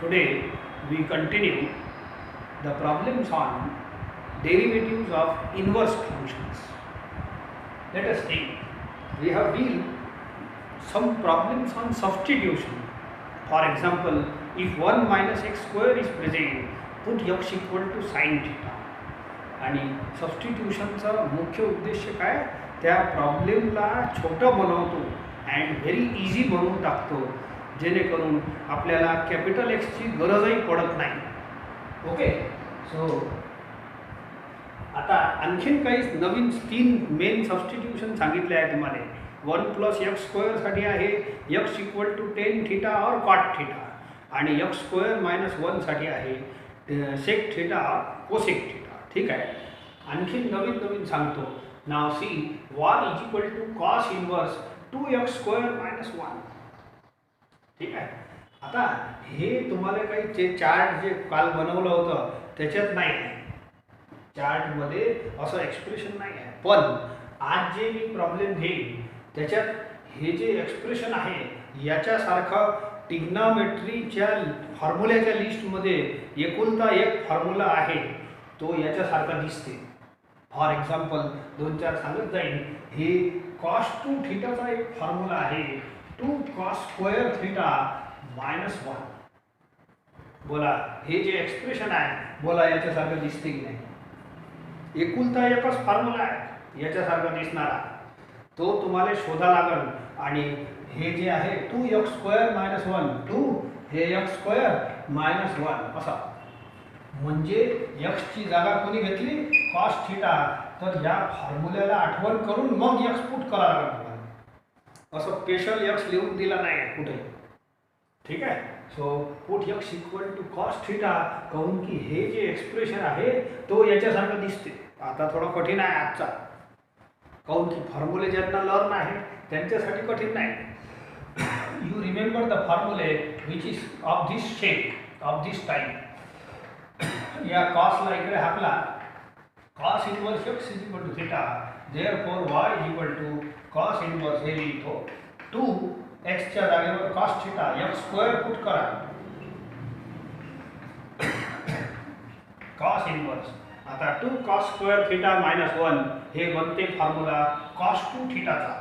Today we continue the problems on derivatives of inverse functions. Let us take, we have dealt some problems on substitution. For example, if 1 minus x square is present, put x equal to sin theta. आणि सबस्टिट्यूशनचा मुख्य उद्देश काय, त्या प्रॉब्लेमला छोटं बनवतो and very easy बनवून टाकतो, जेणेकरून आपल्याला कॅपिटल एक्सची गरजही पडत नाही. ओके, सो आता आणखीन काही नवीन 3 मेन सबस्टिट्यूशन सांगितले आहे तुम्हाला. 1 प्लस एक्स स्क्वेअरसाठी आहे x equal to tan theta और कॉट थिटा, आणि एक्स स्क्वेअर मायनस 1साठी आहे सेक थिटा और कोसेक थिटा. ठीक आहे, आणखीन नवीन नवीन सांगतो. नाव सी y is equal to cos inverse 2x square minus 1. ठीक आहे, आता हे तुम्हाला काही जे चार्ट जे काल बनवलं होतं त्याच्यात नाही आहे, चार्टमध्ये असं एक्सप्रेशन नाही आहे. पण आज जे मी प्रॉब्लेम घेईन त्याच्यात हे जे एक्सप्रेशन आहे याच्यासारखं टिग्नॉमेट्रीच्या फॉर्म्युल्याच्या लिस्टमध्ये एकुलता एक फॉर्म्युला आहे तो याच्यासारखा दिसते. फॉर एक्झाम्पल 2-4 सांगत जाईल. हे कॉस 2 थिटाचा एक फॉर्म्युला आहे 2 कॉस स्क्वेअर थिटा मायनस 1. बोला हे जे एक्सप्रेशन आहे बोला याच्यासारखं दिसते की नाही. एकुलता एकच फॉर्म्युला आहे याच्यासारखा दिसणारा, तो तुम्हाला शोधा लागेल. आणि हे जे आहे 2x स्क्वेअर मायनस 1 2 हे x स्क्वेअर मायनस 1 असा, म्हणजे एक्सची जागा कोणी घेतली कॉस थिटा, तर या फॉर्म्युल्याला आठवण करून मग एक्स पुट करा लागेल. असं स्पेशल एक्स लिहून दिला नाही कुठे. ठीक आहे, so put x equal to cos theta, कहून की हे जे एक्सप्रेशन आहे तो याच्यासारखं दिसते. आता थोडं कठीण आहे आजचा, कहून की फॉर्म्युले ज्यांना लर्न आहे त्यांच्यासाठी कठीण नाही. यू रिमेंबर द फॉर्म्युले which is of this shape of this type. या कॉसला इकडे हाकला, cos inverse x is equal to theta, therefore y is equal to cos inverse हे लिहितो 2 एक्सच्या जागेवर cos theta x square put करा कॉस इनवर्स. आता 2 कॉस स्क्वेअर थिटा मायनस 1 हे बनते फॉर्म्युला कॉस 2 थिटाचा.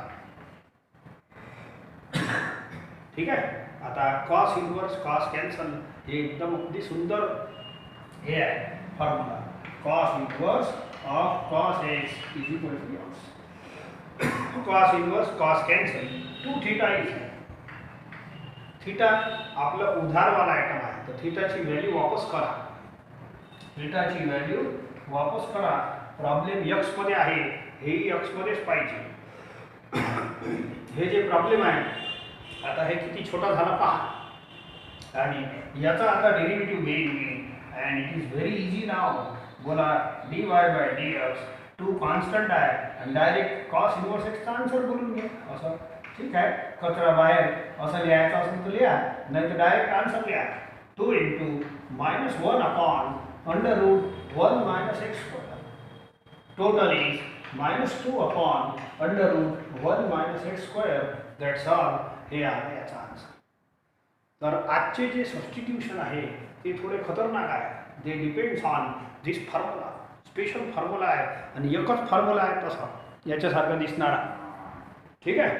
ठीक आहे, आता कॉस इनवर्स कॉस कॅन्सल, हे एकदम अगदी सुंदर हे आहे formula. Cos inverse of cos x is equal to x. Cos inverse cos cancel 2 theta is. Theta आपलं उधारवाला आयटम आहे, तर थिटाची व्हॅल्यू वापस करा. थिटाची व्हॅल्यू वापस करा. प्रॉब्लेम एक्समध्ये आहे, हेही एक्समध्येच पाहिजे. हे जे प्रॉब्लेम आहे आता हे किती छोटा झाला पहा, आणि याचा आता डेरिव्हेटिव्ह घेईन and it is very easy now. बोला dy by dx 2 कॉन्स्टंट आहे आणि डायरेक्ट कॉस इनवर्स एक्सचा आन्सर बोलून घ्या असं. ठीक आहे, कचरा बाहेर असं लिहायचं असेल तर लिहा, नाही तर डायरेक्ट आन्सर लिहा. 2 into minus 1 upon under root 1 minus x square. Total is minus 2 upon under root 1 minus x square. That's all. हे आहे याचा आन्सर. तर आजचे जे सबस्टिट्यूशन आहे ते थोडे खतरनाक आहे. They depends on this formula. Special formula आहे आणि एकच फॉर्म्युला आहे तसा याच्यासारखं दिसणारा. ठीक आहे,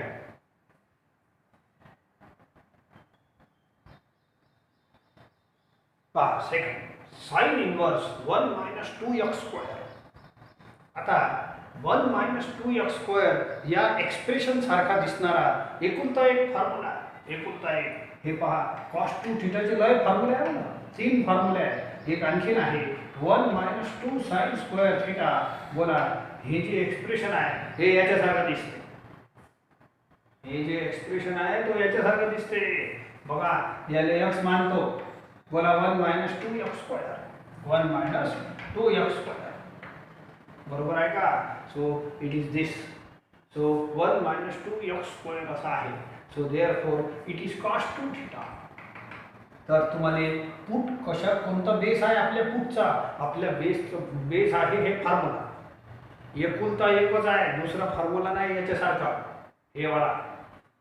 पहा second sign inverse 1 minus 2x square. आता 1 मायनस 2x स्क्वेअर या एक्सप्रेशन सारखा दिसणारा एकुलता एक फॉर्म्युला. एकुलता एक हे पहा, कॉस 2 थिटाचे लय फॉर्म्युले आहे ना, 3 फॉर्म्युले आहे. एक आणखीन आहे 1 मायनस 2 साइन स्क्वेअर थिटा. बोला हे जे एक्सप्रेशन आहे हे याच्यासारखं दिसते. हे जे एक्सप्रेशन आहे तो याच्यासारखं दिसते. बघा याला एक्स मानतो. बोला 1 minus 2x square 1 minus 2x square. बरोबर आहे का. So it is this. So 1 minus 2x square असा आहे. So therefore it is cos 2 theta. तर तुम्हाला पुट कशा कोणता बेस आहे आपल्या पुटचा, आपल्या बेस आहे हे फॉर्म्युला. एकुलता एकच आहे, दुसरा फॉर्म्युला नाही याच्यासारखा हे वाला.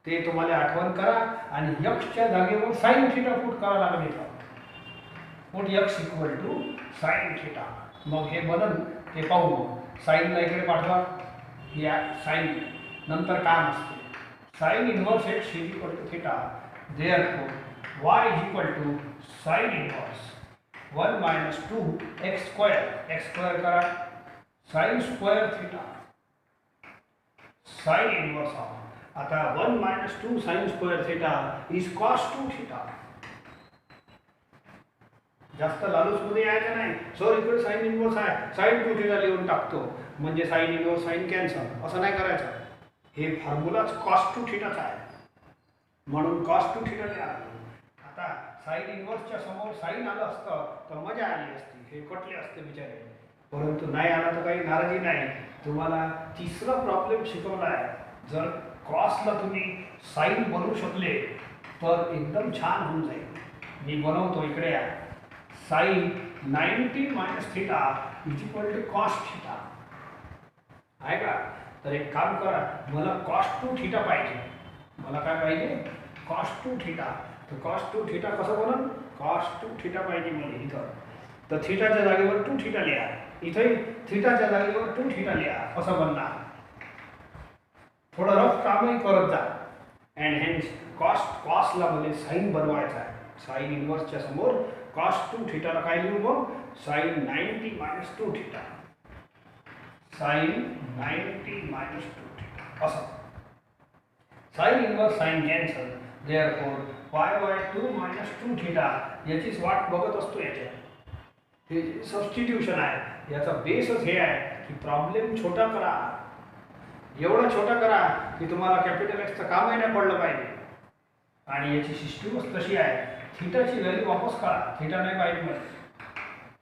ते तुम्हाला आठवण करा आणि एक्सच्या जागेवर साइन थिटा पुट करावं लागेल. Put x equal to sine theta. मग हे बनन ते पाहू. साईनला इकडे पाठवा, या साईन नंतर काय असते sine inverse x is equal to theta. Therefore y is equal to sine inverse 1 minus 2 x square करा sine square theta sine inverse of. आता 1 minus 2 sine square theta is cos 2 theta. जास्त लालूचमध्ये यायचं नाही. Sir इकडे sine inverse आहे, sine 2 theta लिहून टाकतो म्हणजे साइन इनवर्स साइन कॅन्सल, असं नाही करायचं. हे फॉर्म्युलाच कॉस 2 थिटाचा आहे म्हणून कॉस 2 थिटा लिहा. आता साइन इनवर्सच्या समोर साइन आलं असतं तर मजा आली असती, हे कटले असते बिचारे. परंतु नाही आला तर काही नाराजी नाही. तुम्हाला तिसरा प्रॉब्लेम शिकवला आहे. जर कॉसला तुम्ही साइन बनवू शकले तर एकदम छान होऊन जाईल. मी बनवतो, इकडे या. Sine 90 minus theta is equal to cos theta आहे का. तर एक काम करा, मला कॉस 2 थिटा पाहिजे. मला काय पाहिजे? Cos 2 theta. तर कॉस 2 थिटा कसं बनन? कॉस 2 थिटा पाहिजे मला इथं. तर थिटाच्या जागेवर 2 थिटा लिहा, इथे थिटाच्या जागेवर 2 थिटा लिहा, असं बनणार. थोडं रफ कामही करत जा. अँड हेन्स कॉसला मला साइन बनवायचा आहे. साइन इनवर्सच्या समोर कॉस 2 थिटाला काय लिहू मग? Sine 90 minus 2 theta. Sine 90 minus 2 theta असं. Sine inverse sine cancel. Therefore pi by 2 minus 2 theta याचीच वाट बघत असतो. याच्यात हे सबस्टिट्यूशन आहे, याचा बेसच हे आहे की प्रॉब्लेम छोटा करा. एवढा छोटा करा की तुम्हाला कॅपिटल एक्सचं कामही नाही पडलं पाहिजे. आणि याची सिस्टीमच तशी आहे. थिटाची व्हॅल्यू वापस करा, थिटा नाही पाहिजे मला.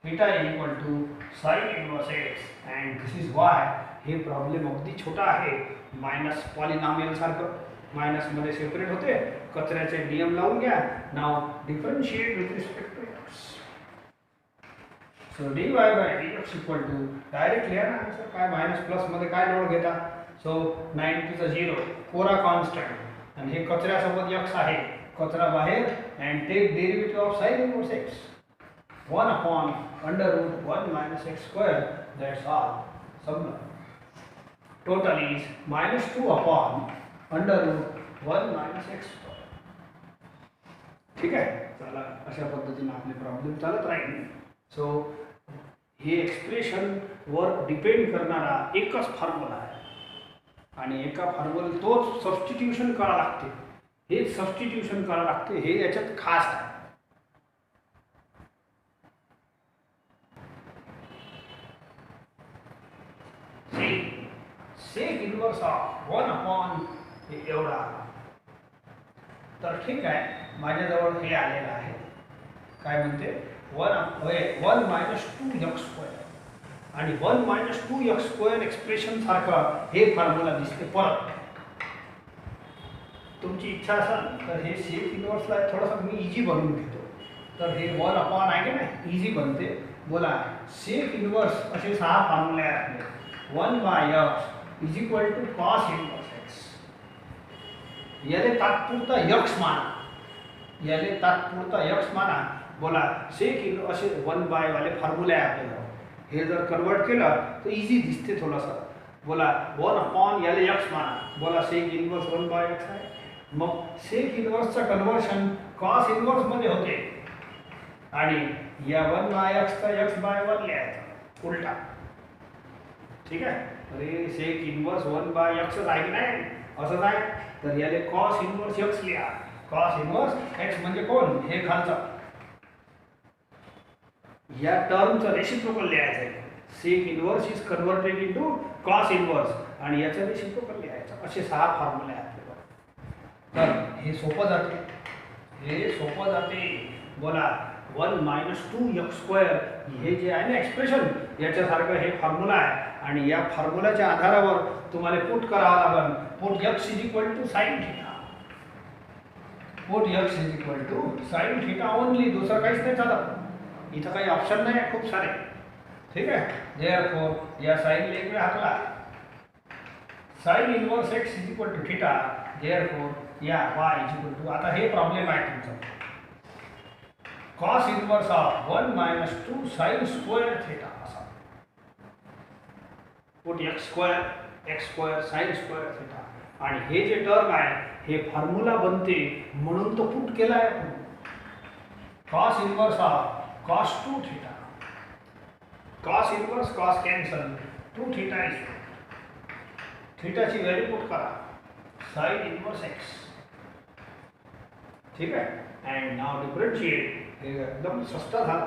Theta is equal to sine inverse x and this is y. हे प्रॉब्लेम अगदी छोटा आहे. मायनस पॉलिनॉमियल सारखं मायनसमध्ये सेपरेट होते. कचऱ्याचे नियम लावून घ्या. नाव differentiate with respect to x. So dy by dx equal to direct लिहा ना आन्सर. काय मायनस प्लस मध्ये काय लोड घेता? सो 90 चा 0 कोरा कॉन्स्टंट आणि हे कचऱ्यासोबत x आहे, कचरा बाहेर. And take derivative of sine inverse x 1 upon under root 1 minus x square. That's all. समजा total is minus 2 upon under root 1 minus x square. ठीक आहे. चला, अशा पद्धतीने आपले प्रॉब्लेम चालत राहील. सो हे एक्सप्रेशन वर डिपेंड करणारा एकच फॉर्म्युला आहे आणि एका फॉर्म्युला तोच सबस्टिट्यूशन करावं लागते. हे सबस्टिट्यूशन करावं लागते, हे याच्यात खास आहे. सेक इनवर्स ऑफ 1 अपॉन एवढा. तर ठीक आहे, माझ्याजवळ हे आलेलं आहे. काय म्हणते? 1 मायनस 2 एक्स स्क्वेअर आणि 1 मायनस 2 एक्स स्क्वेअर एक्सप्रेशन सारखं हे फॉर्म्युला दिसते. परत तुमची इच्छा असेल तर हे सेक इनवर्सला थोडंसं मी इझी बनवून घेतो. तर हे 1 अपॉन आहे की नाही, इझी बनते. बोला, सेक इनवर्स असे 6 फॉर्म्युले आहेत. 1 by x is equal to cos inverse x. याले तात्पुरता यक्स माना, याले तात्पुरता यक्स माना. बोला, सेक इन असे 1 बाय वाले फॉर्म्युले आहे आपल्याला. हे जर कन्वर्ट केलं तर इझी दिसते थोडंसं. बोला 1 अपॉन याले यक्स माना. बोला सेक इनवर्स 1 बाय एक्स आहे. मग सेक इनवर्सचं कन्वर्शन कॉस इनवर्समध्ये होते आणि या 1 बाय एक्सचा एक्स बाय 1 लिहायचा उलटा. ठीक आहे. अरे सेक इनवर्स 1 बाय एक्सच आहे की नाही? असंच आहे. तर याले कॉस इनवर्स एक्स लिहा. कॉस इनवर्स एक्स म्हणजे कोण? हे खालचं. या टर्मचं रेसिप्रोकल लिहायचं आहे. Sec inverse is converted into cos inverse आणि याचं रेसिप्रोकल लिहायचं. असे 6 फॉर्म्युले आहेत आपल्याला. तर हे सोपं जाते, हे सोपं जाते. बोला 1 मायनस 2 एक्स स्क्वेअर हे जे आहे ना एक्सप्रेशन, याच्यासारखं हे फॉर्म्युला आहे आणि या फॉर्म्युलाच्या आधारावर तुम्हाला पुट करावं लागेल. Put x is equal to sine theta. Put x is equal to sine theta only. दुसरं काहीच नाही चालत. इथं काही ऑप्शन नाही आहे, खूप सारे. ठीक आहे. देयरफॉर या साइन इकडे हाकला. Sine inverse x is equal to theta. Therefore या y इज इक्वल टू. आता हे प्रॉब्लेम आहे तुमचा. Cos inverse of 1 minus 2 sine square theta असा put x square sine square theta आणि हे जे टर्म आहे हे फॉर्म्युला बनते म्हणून तो पुट केला आहे cos inverse of cos 2 theta cos inverse cos cancel 2 theta is थिटाची व्हॅल्यू पुट करा साइन इनवर्स एक्स ठीक आहे अँड नाव डिफरन्शिएट हे एकदम सस्ता झाला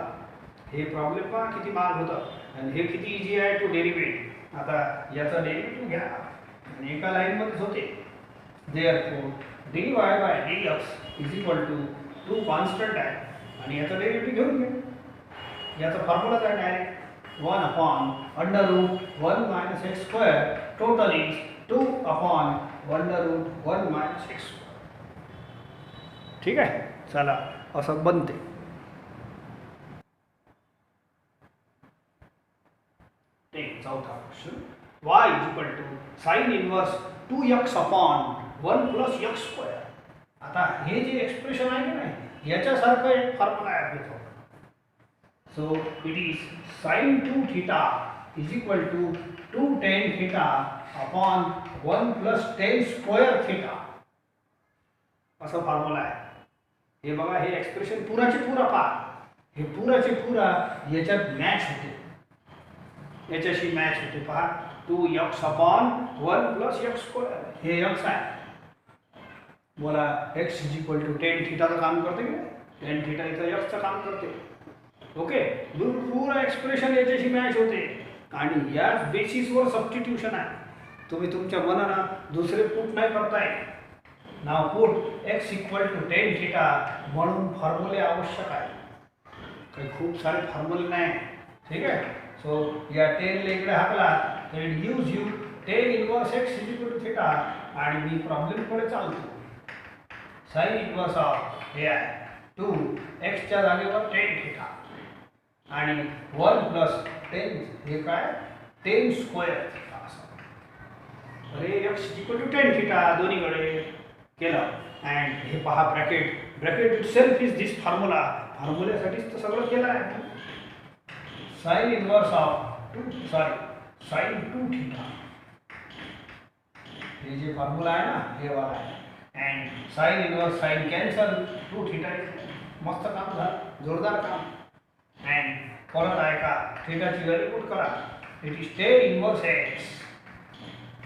हे प्रॉब्लेम पहा किती महाग होतं आणि हे किती इझी आहे टू डेरिवेट आता याचा डेरिवेटिव्ह घ्या आणि एका लाईनमध्येच होते therefore dy by dx is equal to 2 constant आहे आणि याचा डेरिवेटिव्ह घेऊन घ्या याचा फॉर्म्युला काय direct 1 upon under root 1 minus x square total is 2 upon under root 1 minus x square ठीक आहे चला असं बनते चौथा question y is equal to sine inverse 2x upon 1 plus x square आता हे जे एक्सप्रेशन आहे की नाही याच्यासारखं एक फॉर्म्युला आहे आपल्याजवळ so it is sine 2 theta is equal to 2 tan theta upon 1 plus tan square theta असा फॉर्म्युला आहे हे बघा हे एक्सप्रेशन पुराचे पुरा पहा हे पुराचे पुरा याच्यात मॅच होते याच्याशी मॅच होते पहा 2x upon 1 plus x square हे x आहे बोला x is equal to tan थीटाचं काम करते की tan थीटा इथं x चं काम करते ओके पूरा एक्सप्रेशन याच्याशी मॅच होते आणि याच बेसिसवर सबस्टिट्यूशन आहे तुम्ही तुमच्या मनानं दुसरे पुट नाही करताय नाव put x equal to tan theta म्हणून फॉर्म्युले आवश्यक आहे काही खूप सारे फॉर्म्युले नाही ठीक आहे सो या tan ला इकडे हाकला तर it gives you tan inverse x is equal to theta आणि मी प्रॉब्लेम कडे चालतो sin इनवर्स ऑफ हे आहे 2 x च्या जागेवर tan थीटा आणि 1 प्लस tan हे काय tan स्क्वेअर थीटा असं अरे x is equal to tan theta दोन्हीकडे केलं अँड हे पहा ब्रॅकेट इटसेल्फ इज दिस फॉर्म्युल्यासाठीच तर सगळं केलं आहे sine inverse of 2 sine 2 theta हे जे फॉर्म्युला आहे ना हे वाला आहे and sine inverse sine cancel 2 theta मस्त काम झालं जोरदार काम अँड परत आहे का थीटाची व्हॅल्यू पुट करा it is tan inverse x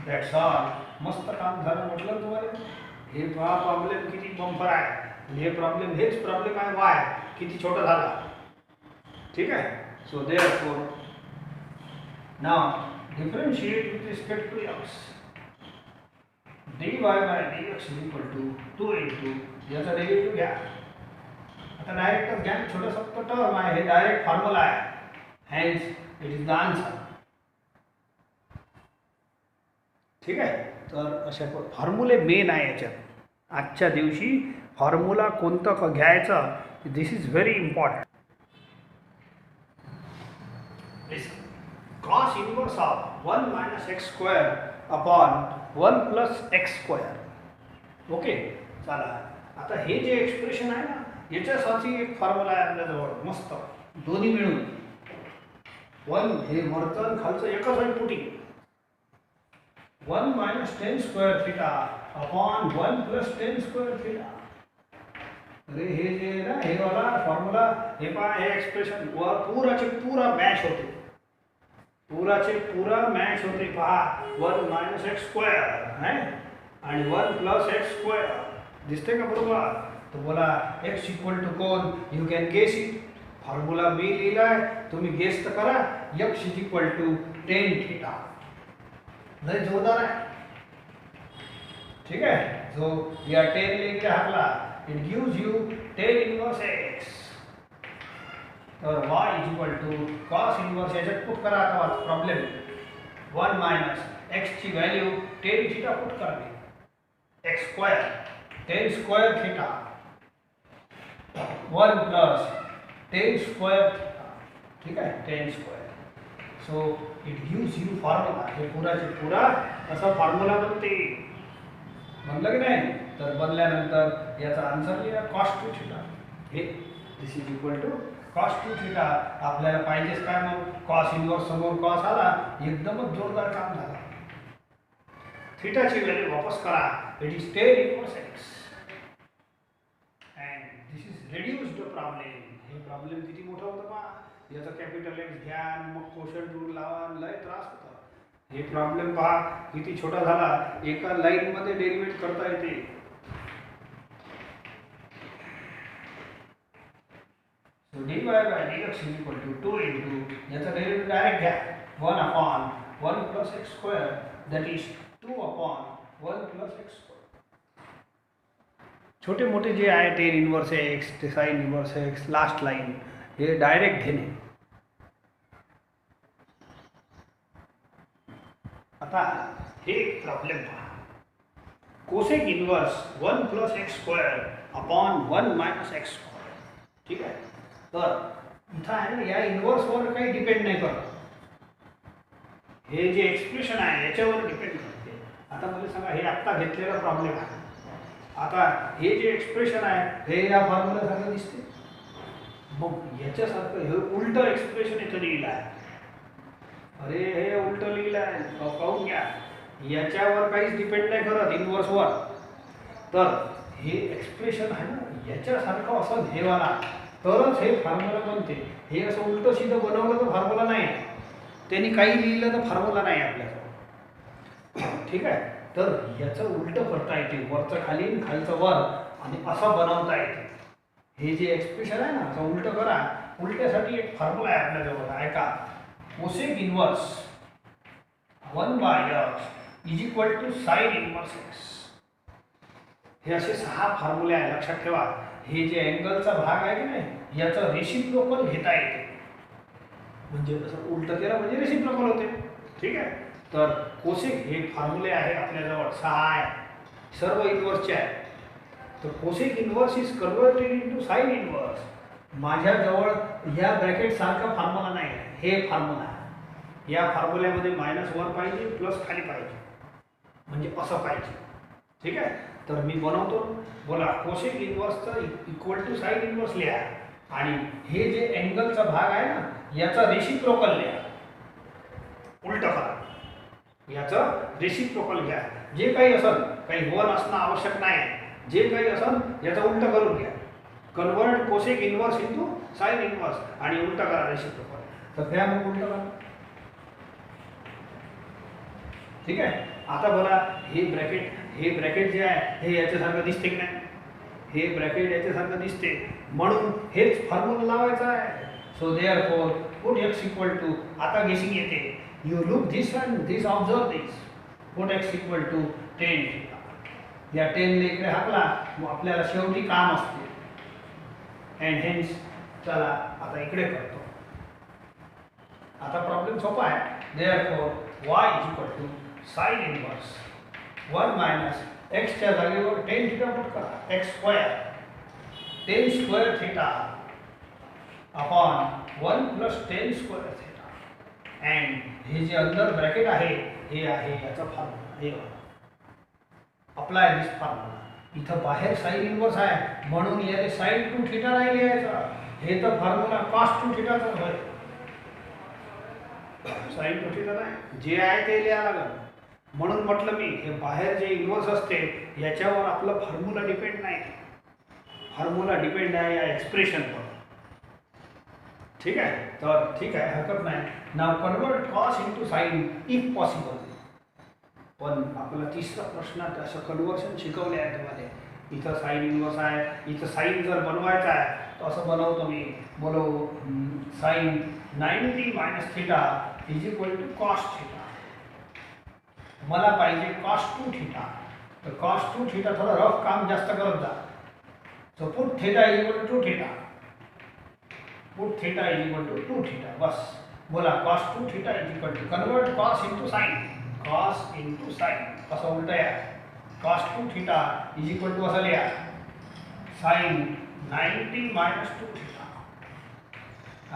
that's all मस्त काम झालं म्हटलं तुम्हाला हे पहा प्रॉब्लेम किती बंपर आहे हे प्रॉब्लेम हेच प्रॉब्लेम आहे वाय किती छोटा झाला ठीक आहे so therefore now differentiate with respect to x dy by dx is equal to 2 into याचा डेरिव्हेटिव्ह घ्या आता डायरेक्टच घ्या छोटा सप्त टर्म आहे हे डायरेक्ट फॉर्म्युला आहे hence it is the answer ठीक आहे तर अशा फॉर्म्युले मेन आहे याच्यात आजच्या दिवशी फॉर्म्युला कोणतं घ्यायचं this is very important cos inverse of 1 minus x square upon 1 plus x square okay चला आता हे जे एक्सप्रेशन आहे ना याच्यासाठी एक फॉर्म्युला आहे आपल्याजवळ मस्त दोन्ही मिळून 1 हे वरचं खालचं एकच आहे putting 1 minus tan square theta upon 1 plus tan square theta अरे हे जे ना हे वाला फॉर्म्युला हे पहा हे एक्सप्रेशन पुराचे पूरा मॅच होते पुराचे पूरा मॅच होते पहा 1 minus x स्क्वेअर है आणि 1 plus x स्क्वेअर दिसते का बरोबर तो बोला x इक्वल टू कोण you can guess it formula मी लिहिलाय तुम्ही गेस तर करा x is equal to tan theta लय जोरदार आहे ठीक आहे जो या tan लेके हाकला it gives you tan inverse x तर y is equal to cos inverse याच्यात पुट करा आता प्रॉब्लेम 1 मायनस x ची व्हॅल्यू tan थीटा पुट करणे x square tan square theta 1 plus tan square theta ठीक आहे tan square so it gives you formula हे पुराचे पुरा असा फॉर्म्युला बनते बनलं की नाही तर बनल्यानंतर याचा आन्सर लिहा cos 2 थीटा हे this is equal to cos 2 theta. आपल्याला पाहिजेच काय मग कॉस इनवर्स समोर कॉस आला एकदमच जोरदार काम झालं. थीटाची व्हॅल्यू वापस करा. It is tan inverse x and this is reduced problem. हे प्रॉब्लेम किती मोठं होतं पहा. याचं कॅपिटल एक्स घ्या मग कोशंट रूल लावा लय त्रास होता. हे प्रॉब्लेम पहा किती छोटा झाला. एका लाईन मध्ये डेरिव्हेट करता येते. So dy by dx is equal to 2 into याचा डेरिव्हेटिव्ह डायरेक्ट घ्या 1 upon 1 plus x square that is 2 upon 1 plus x square. छोटे मोठे जे आहे टेन इनवर्स एक्स ते sign inverse x last line हे डायरेक्ट घेणे. आता हे प्रॉब्लेम पहा. Cosec inverse 1 plus x square upon 1 minus x square. ठीक आहे. तर इथं आहे ना या इनवर्सवर काही डिपेंड नाही करत. हे जे एक्सप्रेशन आहे याच्यावर डिपेंड करते. आता मला सांगा हे आत्ता घेतलेला प्रॉब्लेम आहे. आता हे जे एक्सप्रेशन आहे हे या फॉर्म्युलासारखं दिसते. मग याच्यासारखं हे उलटं एक्सप्रेशन इथं लिहिलं आहे. अरे हे उलटं लिहिलं आहे पाहून घ्या. याच्यावर काहीच डिपेंड नाही करत इनवर्सवर. तर हे एक्सप्रेशन आहे ना याच्यासारखं असं हेवाला तरच हे फॉर्म्युला बनते. हे असं उलटं सीधं बनवलं तर फॉर्म्युला नाही. त्यांनी काही लिहिलं तर फॉर्म्युला नाही आपल्याजवळ. ठीक आहे. तर याचं उलटं करता येते. वरचं खाली खालचं वर आणि असं बनवता येते. हे जे एक्सप्रेशन आहे ना असं उलटं करा. उलट्यासाठी एक फॉर्म्युला आहे आपल्याजवळ. ऐका. Cosec inverse 1 by x is equal to sine inverse x. हे असे 6 फॉर्म्युले आहे लक्षात ठेवा. हे जे अँगलचा भाग आहे की नाही याचं रेसिप्रोकल घेता येते. म्हणजे असं उलटं केलं म्हणजे रेसिप्रोकल होते. ठीक आहे. तर कोसेक हे फॉर्म्युले आहे आपल्याजवळ 6 आहे. सर्व इनवर्सचे आहे. तर cosec inverse is converted into sine inverse. माझ्याजवळ या ब्रॅकेट सारखा फॉर्म्युला नाही. हे फॉर्म्युला आहे. या फॉर्म्युल्यामध्ये -1 पाहिजे प्लस खाली पाहिजे म्हणजे असं पाहिजे. ठीक आहे. तर मी बनवतो. बोला कोसेक इनवर्सचं इक्वल टू साइन इनवर्स लिहा आणि हे जे अँगलचा भाग आहे ना याचा रेसिप्रोकल लिहा. उलटं करा. याचं रेसिप्रोकल घ्या. जे काही असेल काही 1 असणं आवश्यक नाही. जे काही असेल याचं उलटं करून घ्या. Convert cosec inverse into sine inverse आणि उलटं करा रेसिप्रोकल. तर त्या मग उलटं करा. ठीक आहे. आता बोला हे ब्रॅकेट जे आहे हे याच्यासारखं दिसते की नाही. हे ब्रॅकेट याच्यासारखं दिसते म्हणून हेच फॉर्म्युला लावायचा आहे. So therefore put x equal to आता गेसिंग येते. You look this and this observe this. Put x equal to 10 theta. या 10 ने इकडे हाकला मग आपल्याला शेवटी काम असते. अँड हेन्स चला आता इकडे करतो. आता प्रॉब्लेम सोपा आहे. Therefore y is equal to sine inverse 1 minus एक्सच्या जागेवर 10 थीटा पुट करा. X square 10 square theta upon 1 plus 10 square theta. And हे जे अंदर ब्रॅकेट आहे हे आहे याचा फॉर्म्युला. हे अप्लाय दिस फॉर्म्युला. इथं बाहेर साइन इनवर्स आहे म्हणून याने साइन 2 थीटा नाही लिहायचा. हे तर फॉर्म्युला कॉस 2 थीटाचा आहे. साइन 2 थीटा नाही जे आहे ते लिहायला लागेल. म्हणून म्हटलं मी हे बाहेर जे इनवर्स असते याच्यावर आपलं फॉर्म्युला डिपेंड नाही. फॉर्म्युला डिपेंड आहे या एक्सप्रेशनवर. ठीक आहे. तर ठीक आहे हरकत नाही. नाव convert cos into sine if possible. पण आपल्याला तिसरा प्रश्नात असं कन्वर्शन शिकवले आहे तुम्हाला. इथं साइन इनवर्स आहे. इथं साइन जर बनवायचा आहे तर असं बनवतो मी. बोलो sine 90 minus theta is equal to cos theta. मला पाहिजे कॉस 2 थीटा. तर कॉस 2 थीटा थोडं रफ काम जास्त करत जा. So put theta is equal to 2 theta. Put theta is equal to 2 theta. बस बोला cos 2 theta is equal to convert cos into sine. Cos into sine असं उलट या. Cos 2 theta is equal to असं लिहा साइन 90 मायनस 2 थीटा.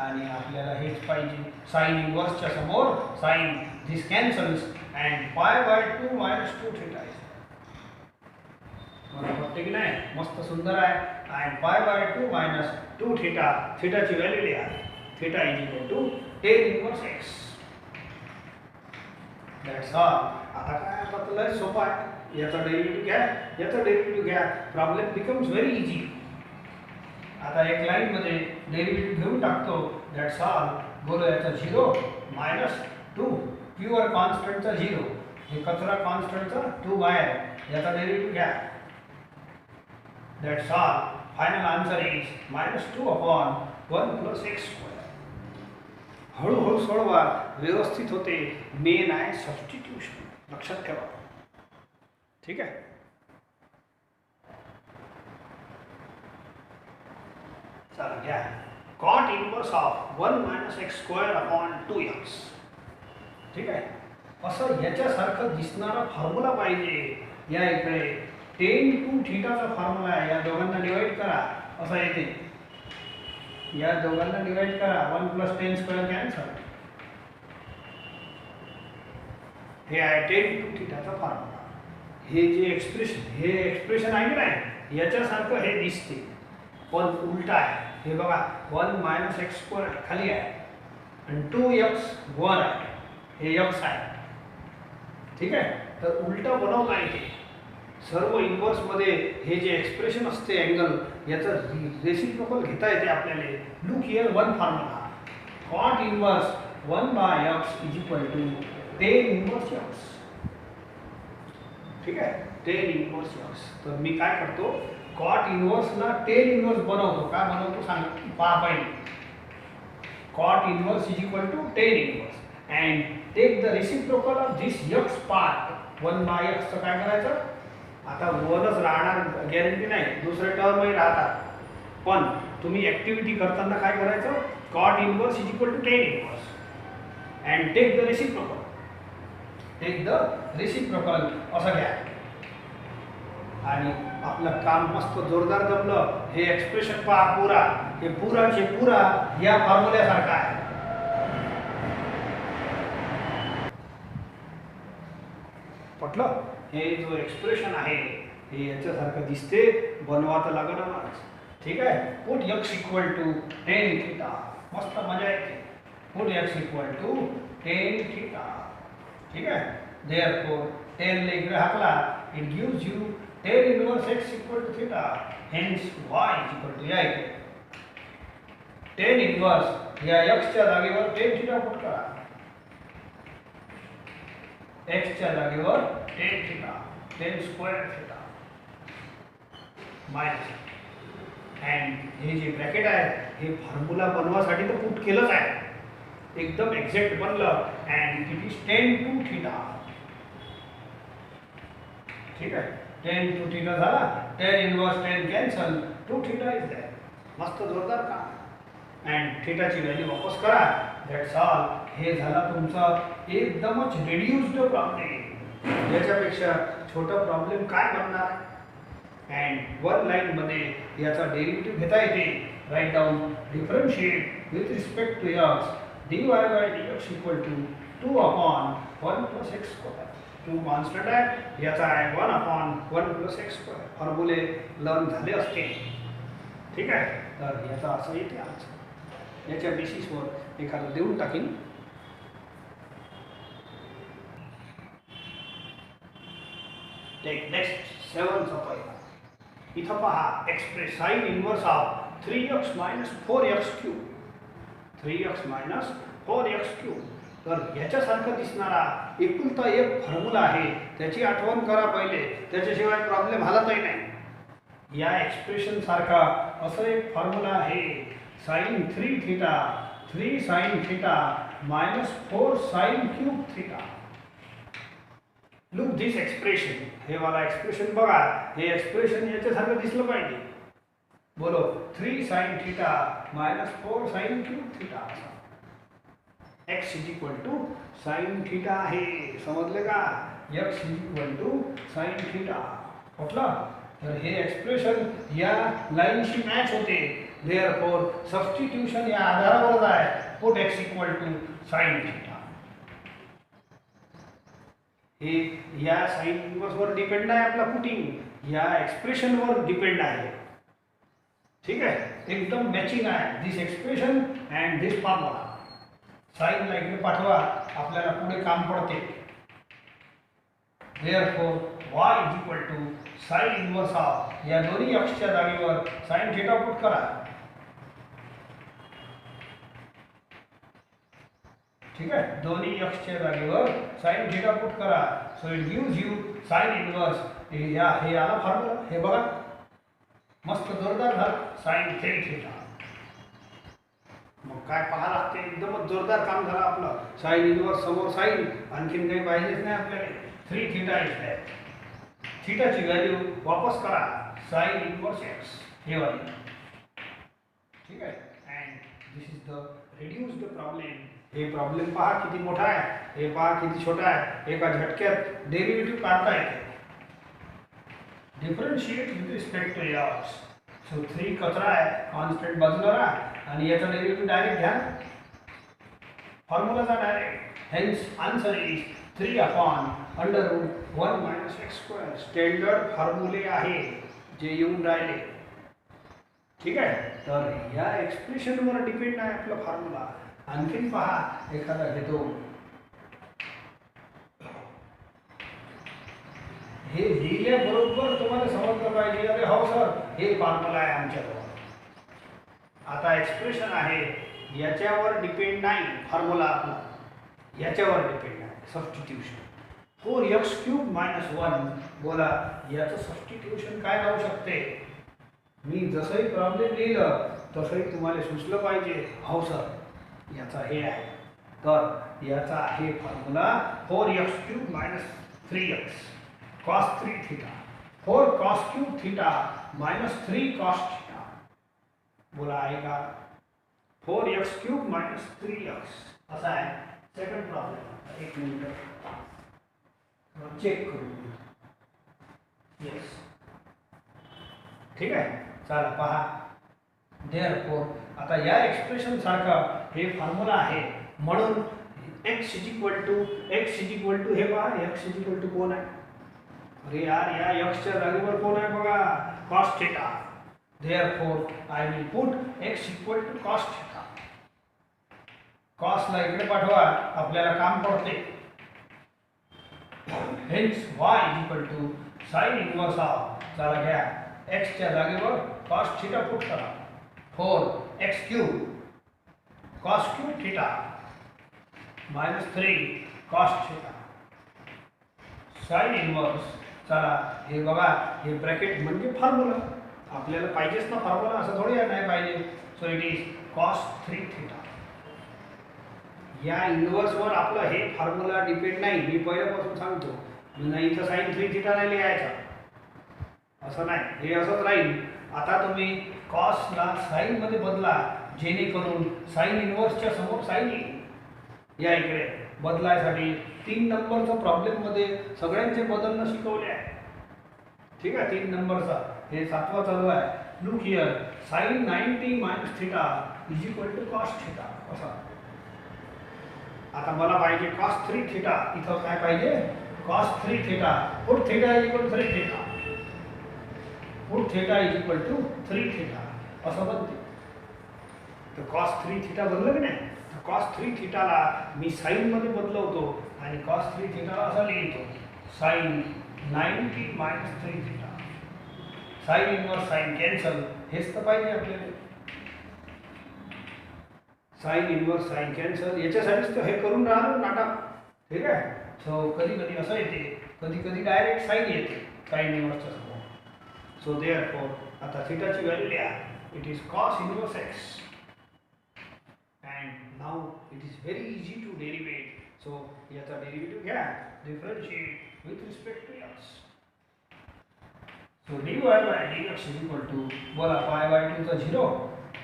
आणि आपल्याला हेच पाहिजे. साइन इनवर्सच्या समोर sine this cancels and pi by 2 minus 2 theta is मला वाटते की नाही मस्त सुंदर आहे. आणि पाय बाय 2 मायनस 2 थिटा, थिटाची व्हॅल्यू लिहा. Theta is equal to tan inverse x. That's all. आता काय आता तर लय सोपं आहे. याचा डेरिव्हेटिव्ह घ्या, याचा डेरिव्हेटिव्ह घ्या, प्रॉब्लेम बिकम्स व्हेरी इझी. आता एक लाईन मध्ये डेरिव्हेटिव्ह घेऊन टाकतो. That's all. बोलो याचा 0 मायनस 2 प्युअर कॉन्स्टंटचा 0, हे कचरा कॉन्स्टंटचा 2 बाहेर, याचा डेरिव्हेटिव्ह घ्या. That's all. Final answer is minus 2 upon 1 plus x square. हळूहळू सोडवा, व्यवस्थित होते. मेन आहे सबस्टिट्यूशन, लक्षात ठेवा. ठीक आहे. चला घ्या. Cot inverse of 1 minus x square upon 2x. ठीक आहे. असं याच्यासारखं दिसणारा फॉर्म्युला पाहिजे. या इकडे टेन टू थिटाचा फॉर्म्युला आहे. या दोघांना डिवाइड करा, असं येते. या दोघांना डिवाइड करा, 1 प्लस टेन स्क्वेअर कॅन्सल. हे आहे टेन टू थिटाचा फॉर्म्युला. हे जे एक्सप्रेशन आहे की नाही, याच्यासारखं हे दिसते, पण उलटा आहे. हे बघा, 1 मायनस एक्स स्क्वेअर खाली आहे आणि 2x वर आहे, हे x आहे. ठीक आहे. तर उलटा बनवता येते. सर्व इन्व्हर्समध्ये हे जे एक्सप्रेशन असते अँगल, याचं रेसिप्रोकल घेता येते आपल्याला. Look here one formula. Cot inverse 1 by x is equal to tan inverse x. ठीक आहे. Tan inverse x. तर मी काय करतो, कॉट इन्व्हर्सला टेन इन्व्हर्स बनवतो. काय बनवतो सांग, पहा पहिले. Cot inverse is equal to tan inverse and take the reciprocal of this x part 1 by x. चं काय करायचं, आता 1च राहणार गॅरंटी नाही, दुसरे टर्मही राहतात. पण तुम्ही ऍक्टिव्हिटी करताना काय करायचं, cot inverse is equal to tan inverse and take the reciprocal. Take the reciprocal असं घ्या. आणि आपलं काम मस्त जोरदार जमलं. हे एक्सप्रेशन पहा पुरा, हे पुराचे पुरा या फॉर्म्युल्यासारखा आहे. पटलं. हे जो एक्सप्रेशन आहे हे याच्यासारखं दिसते, बनवा तर लागणारच. ठीक आहे. Put x equal to tan theta. मस्त मजा येते. Put x equal to tan theta. ठीक आहे. देअरफॉर 10 ले इकडे हाकला, it gives you tan inverse x equal to theta. Hence y is equal to, या इकडे टेन इनवर्स, या x च्या जागेवर टेन थिटा पुट करा. x च्या जागेवर tan theta, tan square theta minus. And हे जे ब्रॅकेट आहे हे फॉर्म्युला बनवासाठी तर पुट केलंच आहे, एकदम एक्झॅक्ट बनलं. And it is tan two theta. ठीक आहे. टेन टू थिटा झाला, tan inverse tan cancel, 2 theta is that. मस्त जोरदार काम. अँड थिटाची व्हॅल्यू वापस करा. That's all. हे झाला तुमचा एकदमच रिड्यूस्ड प्रॉब्लेम. याच्यापेक्षा छोटा प्रॉब्लेम काय बनणार. अँड वन लाईन मध्ये याचा डेरिव्हेटिव्ह घेता येते. Write down, differentiate with respect to x dy by dx equal to 2 upon 1 plus x square. 2 constant आहे, याचा आहे 1 अपॉन 1 प्लस एक्स स्क्वेअर. फॉर्म्युले लर्न झाले असते. ठीक आहे. तर याचा असं येते आन्सर. याच्या बेसिसवर एखादं देऊन टाकीन. टेक नेक्स्ट 7चा पहिला. इथं पहा, express sign inverse of 3x minus 4x cube. 3x minus 4x cube. तर याच्यासारखं दिसणारा एकुलता एक फॉर्म्युला आहे, त्याची आठवण करा पहिले, त्याच्याशिवाय प्रॉब्लेम हालतही नाही. या एक्सप्रेशन सारखा असं एक फॉर्म्युला आहे, sine 3 theta 3 sine theta minus 4 sine cube theta. Look this expression. हे वाला एक्सप्रेशन बघा. हे एक्सप्रेशन याच्यासारखं दिसलं पाहिजे. बोलो 3 sine theta minus 4 sine cube theta. x is equal to sine theta आहे, समजले का. x is equal to sine theta. म्हटलं तर हे एक्सप्रेशन या लाईनशी मॅच होते. देअरफॉर सबस्टिट्यूशन या आधारावरच आहे. Put x equal to sine theta. हे या साइन इन्व्हर्सवर डिपेंड आहे आपला पुटिंग. या एक्सप्रेशनवर डिपेंड आहे. ठीक आहे, एकदम मॅचिंग आहे दिस एक्सप्रेशन अँड दिस फॉर्म्युला. साईनला इकडे पाठवा, आपल्याला पुढे काम पडते. therefore y is equal to sin inverse of, या दोन्ही अक्षच्या जागेवर sin थीटा पुट करा. ठीक आहे, दोन्ही अक्षच्या जागेवर sin थीटा पुट करा. So it gives you sin inverse. हे आला फॉर्म्युला, हे बघा मस्त जोरदार झालं, sin 3 थीटा. मग काय पाहा लागते, एकदमच जोरदार काम झालं आपलं. साइन इनवर्स समोर साइन, आणखीन काही पाहिजेच नाही आपल्याला. 3 थीटा इज दॅट. थीटाची व्हॅल्यू वापस करा, साइन इनवर्स एक्स हे वाली. ठीक आहे, and this is the reduced problem. हे प्रॉब्लेम पहा किती मोठा आहे, हे पहा किती छोटा आहे. एका झटक्यात डेरिव्हेटिव्ह काढता येते. Differentiate with respect to x. So 3 कचरा आहे, कॉन्स्टंट बाजूला राहा आणि याचा डेरिव्हेटिव्ह डायरेक्ट घ्या, फॉर्म्युलाचा direct. Hence answer is 3 upon under root 1 minus x square. Standard फॉर्म्युले आहे जे येऊन राहिले. ठीक आहे, तर या एक्सप्रेशनवर डिपेंड आहे आपला फॉर्म्युला. आणखीन पहा, एखादा घेतो, हे लिहिल्याबरोबर तुम्हाला समजलं पाहिजे, अरे हो सर हे फॉर्म्युला आहे आमच्याजवळ. आता एक्सप्रेशन आहे, याच्यावर डिपेंड नाही फॉर्म्युला आपला, याच्यावर डिपेंड आहे सबस्टिट्यूशन. 4x³ - 1. बोला याचं सबस्टिट्यूशन काय लावू शकते. मी जसंही प्रॉब्लेम लिहिलं तसंही तुम्हाला सुचलं पाहिजे, हो सर याचा हे आहे, तर याचा आहे formula 4x³ - 3x cos 3 theta. 4 cos³ theta - 3 cos theta. बोला आहे का. 4x³ - 3x असा आहे सेकंड प्रॉब्लेम. एक मिनिट चेक करू. येस, ठीक आहे, चला पहा. therefore आता या एक्सप्रेशन सारखा हे फॉर्म्युला आहे, म्हणून x = हे पहा, x = कोण आहे. अरे यार, या x च्या जागेवर कोण आहे बघा, cos theta. therefore I will put x = cos theta. cos ला इकडे पाठवा, आपल्याला काम पडते. hence y = sin inverse of. चला घ्या, x च्या जागेवर cos थीटा पुट करा. 4x³ cos³ theta - 3 cos theta sin inverse. चला हे बघा, हे ब्रॅकेट म्हणजे फॉर्म्युला. आपल्याला पाहिजेच ना फॉर्म्युला, असं थोडी आहे नाही पाहिजे. So it is cos 3 theta. या इनवर्सवर आपलं हे फॉर्म्युला डिपेंड नाही, मी पहिल्यापासून सांगतो. नाही इथं sin 3 थीटा नाही लिहायचा, असं नाही, हे असंच राहील. आता तुम्ही कॉसला साईनमध्ये बदला, जेणेकरून साइन इनवर्सच्या समोर साइन येईल. या इकडे बदलायसाठी 3 नंबरचा प्रॉब्लेममध्ये सगळ्यांचे बदलणं शिकवले आहे. ठीक आहे, 3 नंबरचा हे 7वा चालू आहे. Look here, sin 90 - theta = cos theta असा. आता मला पाहिजे cos 3 थीटा. इथं काय पाहिजे, cos 3 theta. Put theta = 3 theta. Put theta = 3 theta असं बनते. तर cos 3 थीटा बनलं की नाही. cos 3 थीटाला मी साईनमध्ये बदलवतो आणि cos 3 थीटाला असं लिहितो, sin 90 - 3 theta. Sign inverse sine cancel, हेच तर पाहिजे आपल्याला. साइन इनवर्स साइन कॅन्सल, याच्यासाठीच तर हे करून राहिलो नाटक. ठीक आहे. सो कधी कधी असं येते, कधी कधी डायरेक्ट साइन येते साइन इनवर्सच्या समोर. सो देअरफॉर आता थीटाची व्हॅल्यू लिहा, it is cos inverse x. and now it is very easy to derivate. So याचा डेरिव्हेटिव्ह घ्या, differentiate with respect to x. So dy by dx = बोला π/2 चा 0,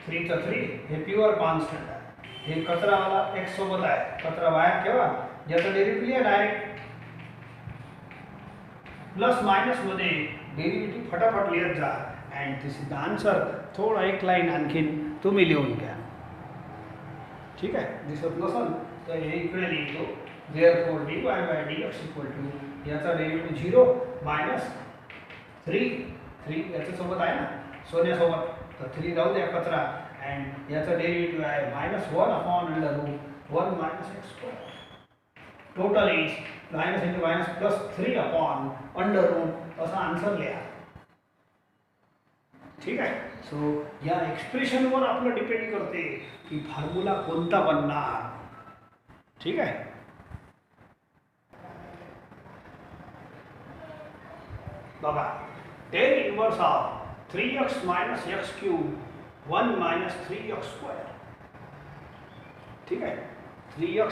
3 चा 3, हे प्युअर कॉन्स्टंट आहे. हे कचरावाला x सोबत आहे, कचरा बाहेर ठेवा. याचा डेरिव्हेटिव्ह लिहा डायरेक्ट. प्लस मायनस मध्ये डेरिव्हेटिव्ह फटाफट लिहत जा. And this is the answer. थोडा एक लाईन आणखीन तुम्ही लिहून घ्या. ठीक आहे, दिसत नसेल तर हे इकडे लिहितो. therefore dy by dx = याचा डेरिव्हेटिव्ह 0 - 3 3 याच्यासोबत आहे ना सोन्यासोबत, तर 3 राहू द्या कचरा. अँड याचा डेरिव्हेटिव्ह आहे -1/√1 - x². Total is minus into minus plus 3/√, असा आन्सर लिहा. ठीक आहे. सो या एक्सप्रेशनवर आपलं डिपेंड करते की फॉर्म्युला कोणता बनणार. ठीक आहे. बघा, tan inverse of 3x - x³ 1 - 3x². ठीक आहे. 3x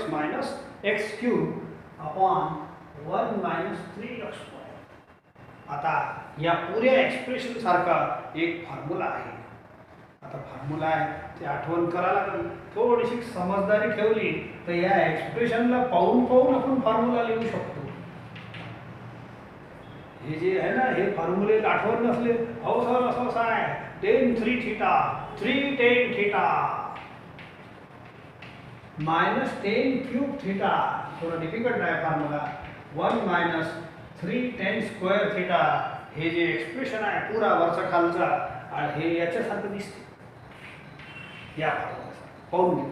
- x³ upon 1 - 3x². आता या पुऱ्या एक्सप्रेशन सारखा एक फॉर्म्युला आहे. आता फॉर्म्युला आहे ते आठवण करा लागेल. थोडीशी समजदारी ठेवली तर या एक्सप्रेशनला पाहून पाहून आपण फॉर्म्युला लिहू शकतो. हे जे आहे ना, हे फॉर्म्युले आठवण नसले, अहो सर असं असं आहे, tan 3 theta 3 tan theta minus tan cube theta, थोडा डिफिकल्ट आहे फॉर्म्युला, 1 - 3 tan² थीटा. हे जे एक्सप्रेशन आहे पुरा वरचा खालचा, आणि हे याच्यासारखं दिसते या फॉर्म्युला पाहून घे.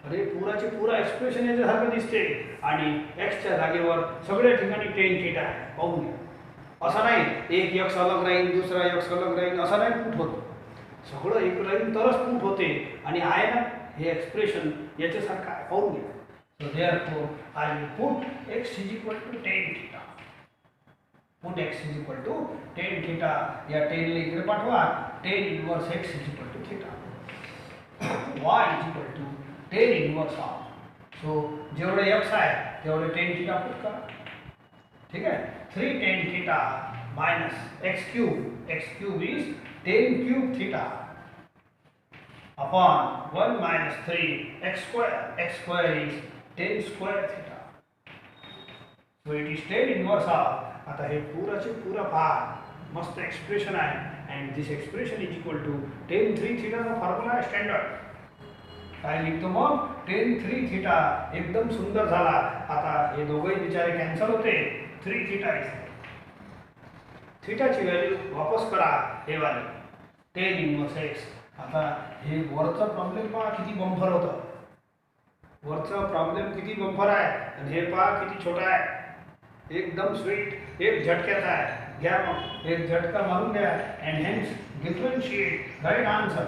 अरे पुराचे पुरा एक्सप्रेशन याच्यासारखं दिसते, आणि एक्सच्या जागेवर सगळ्या ठिकाणी tan थीटा आहे. पाहून घ्या. असं नाही एक x अलग राहील दुसरा x अलग राहील, असं नाही पुट होत. सगळं एक राहील तरच पुट होते. आणि आहे ना हे एक्सप्रेशन याच्यासारखं आहे. पाहून घ्या. So therefore I will put x = tan theta. Put x = tan theta. या 10 ला इकडे पाठवा. tan inverse x = theta. y = tan inverse of. So जेवढे x आहे तेवढे tan थीटा पुट करा. ठीक आहे. 3 tan theta minus x³ is tan cube theta upon 1 - 3 x² is tan² theta. So it is tan inverse of. आता हे पुराचे पुरा फार मस्त एक्सप्रेशन आहे. And this expression is equal to tan 3 थीटाचा फॉर्म्युला आहे स्टँडर्ड. काय लिखतो मग? tan 3 theta. एकदम सुंदर झाला. आता हे दोघंही विचारे कॅन्सल होते. 3 थीटा इज थीटाची व्हॅल्यू वापस करा हे वाले tan इनवर्स x. आता हे वरचा प्रॉब्लेम पहा किती बंफर होतं. वरचा प्रॉब्लेम किती बंफर आहे, आणि हे पहा किती छोटा आहे. एकदम स्वीट, एक झटक्याचा आहे. घ्या मग एक झटका मारून घ्या. And hence differentiate right answer.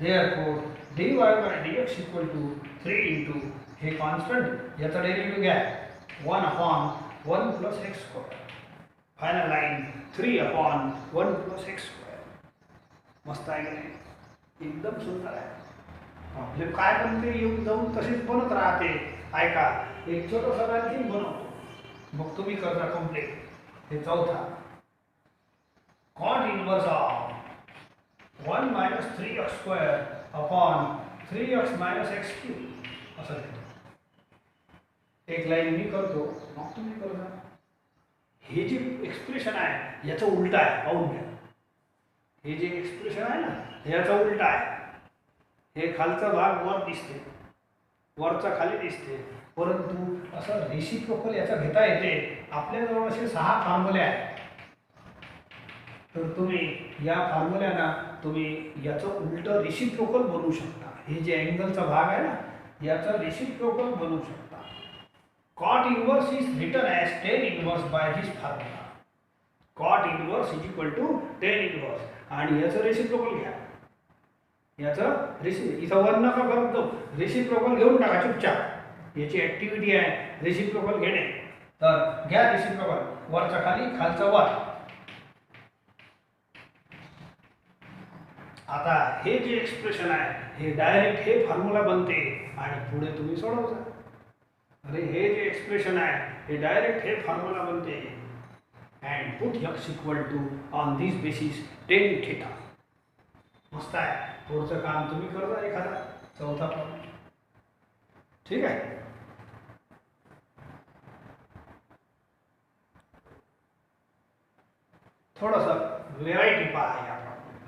Therefore dy/dx = 3 हे कॉन्स्टंट, याचा डेरिव्हेटिव्ह घ्या 1/1 + x². Final line 3/1 + x². मस्त आहे की नाही? एकदम सुंदर आहे. प्रॉब्लेम काय बनते येऊन जाऊन तशीच बनत राहते. ऐका, एक छोटंसं आणखी बनवतो, मग तुम्ही करता कम्प्लीट. हे चौथा, cot inverse of 1 - 3x² upon 3x - x³ असं देतो. एक लाईन मी करतो, मग तुम्ही करता. हे जे एक्सप्रेशन आहे याचं उलट आहे. पाहून घ्या. हे जे एक्सप्रेशन आहे ना याचा उलट आहे. हे खालचा भाग वर दिसते, वरचा खाली दिसते, परंतु असं रेसिप्रोकल याचा घेता येते. आपल्याजवळ असे 6 फॉर्म्युले आहेत. तर तुम्ही या फॉर्म्युल्याना तुम्ही याचं उलट रेसिप्रोकल बनवू शकता. हे जे अँगलचा भाग आहे ना याचा रेसिप्रोकल बनवू शकता. cot inverse is written as tan inverse by this formula. cot inverse is equal to tan inverse. आणि याचं रेसिप्रोकल घ्या. याचं इथं 1 नका करत जाऊ, रेसिप्रोकल घेऊन टाका चुपचाप. याची ॲक्टिव्हिटी आहे रेसिप्रोकल घेणे. तर घ्या रेसिप्रोकल, वरचा खाली खालचा वर. आता हे जे एक्सप्रेशन आहे हे डायरेक्ट हे फॉर्म्युला बनते आणि पुढे तुम्ही सोडवता. अरे हे जे एक्सप्रेशन आहे हे डायरेक्ट हे फॉर्म्युला बनते. And put x = on this basis tan theta. मस्त आहे. पुढचं काम तुम्ही करता एखादा चौथा प्रॉब्लेम. ठीक आहे. थोडंसं व्हेरायटी पहा या प्रॉब्लेम.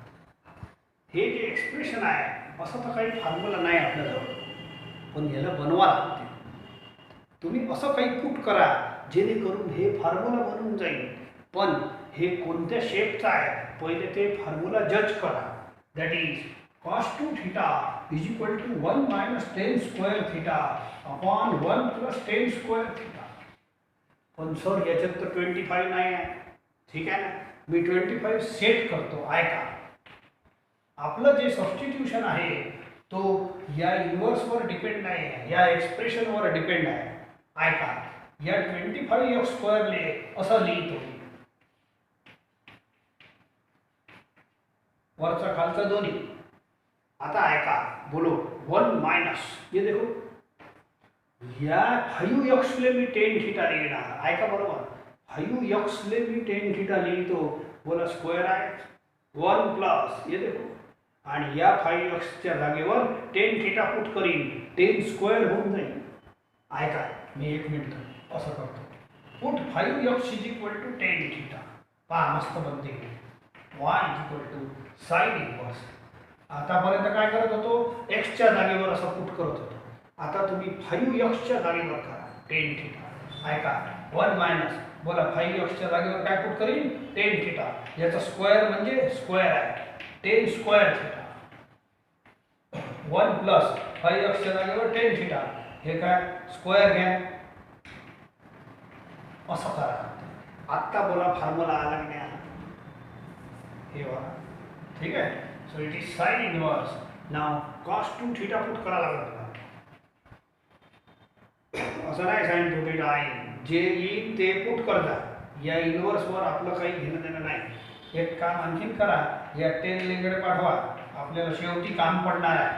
हे जे एक्सप्रेशन आहे असं तर काही फॉर्म्युला नाही आपल्याजवळ, पण याला बनवा लागते. तुम्ही असं काही पुट करा जेणेकरून हे फॉर्म्युला बनून जाईल. पण हे कोणत्या शेपचा आहे पहिले ते फॉर्म्युला जज करा. That is cos 2 theta is equal to 1 minus tan square theta upon 1 plus tan square theta. पण सर याच्यात तर 25 नाही आहे. ठीक आहे ना, मी 25 सेट करतो. ऐका, आपलं जे सबस्टिट्यूशन आहे तो या इन्व्हर्सवर डिपेंड नाही आहे, या एक्सप्रेशनवर डिपेंड आहे. ऐका, या 25x² ले असं लिहितो, वरचा खालचा दोन्ही. आता ऐका, बोलो 1 माइनस, ये देखो या 5x ले मी tan थीटा लिहिणार. ऐका बरोबर, 5x ले मी tan थीटा लिहितो. बोला स्क्वेअर आहे 1 प्लस, ये देखो, आणि या 5xच्या जागेवर tan थीटा पुट करीन, tan स्क्वेअर होऊन जाईल. ऐका, मी 1 मिनिट असं करतो. Put 5x is equal to tan theta. पहा मस्त बनते. y is equal to sine inverse. आतापर्यंत काय करत होतो, एक्सच्या जागेवर असं पुट करत होतो. आता तुम्ही 5xच्या जागेवर करा tan थीटा. ऐका, 1 मायनस, बोला 5xच्या जागेवर काय पुट करीन, tan थीटा. याचा स्क्वेअर म्हणजे स्क्वेअर आहे, tan स्क्वेअर थीटा. 1 प्लस 5xच्या जागेवर tan थीटा, हे काय स्क्वेअर घ्या, असं करा. आत्ता बोला फॉर्म्युला आला की नाही आला, हे बघा. ठीक आहे, so it is sine inverse. Now cos 2 theta put करा लागला. असं नाही साइन 2 थीटा आहे, जे येईल ते पुट करता. या इनवर्सवर आपलं काही घेणं देणं नाही. एक काम आणखीन करा, या 10 लेकडे पाठवा, आपल्याला शेवटी काम पडणार आहे.